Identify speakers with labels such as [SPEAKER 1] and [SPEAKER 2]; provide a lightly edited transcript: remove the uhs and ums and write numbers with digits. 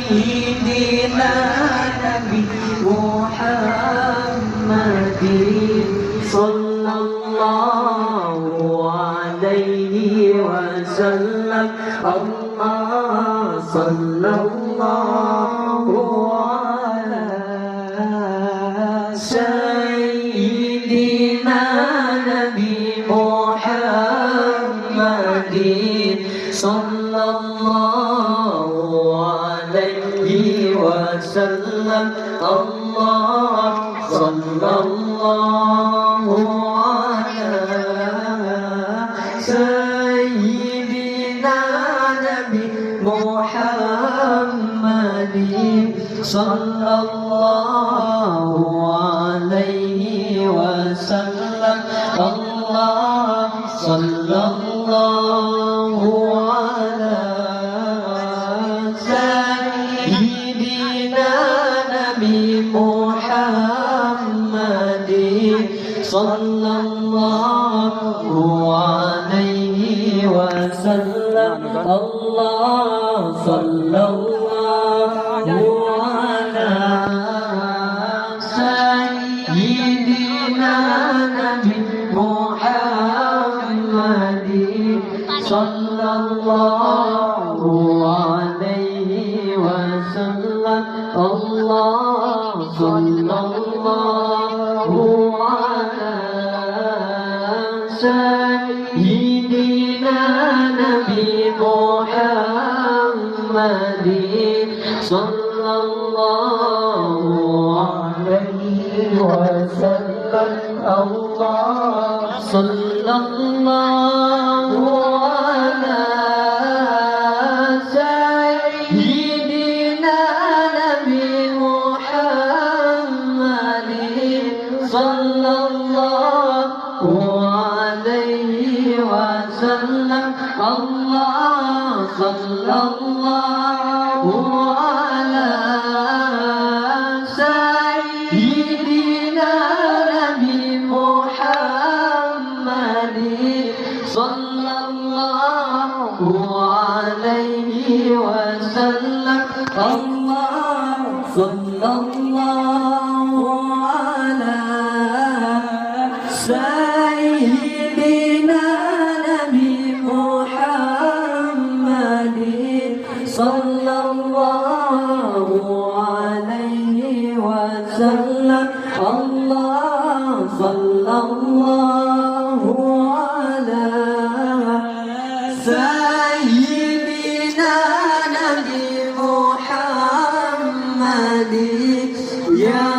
[SPEAKER 1] سيدنا نبي محمد صلى الله عليه وسلم الله صلى الله على سيدنا نبي محمد صلى الله عليه وسلم الله صلى الله على سيدنا نبي محمد صلى الله عليه وسلم الله صلى الله على سيدنا نبي محمد صلى الله عليه وسلم الله صلى الله على سيدنا نبي محمد صلى الله عليه وسلم الله صلى الله على سيدنا نبي محمد صلى الله عليه وسلم الله صلى الله على سيدنا نبي محمد صلى الله عليه وسلم الله صلى الله على سيدنا نبي محمد صلى الله عليه وسلم الله صلى الله على سيدنا نبي محمد صلى الله عليه وسلم الله صلى الله على سيدنا نبي محمد يا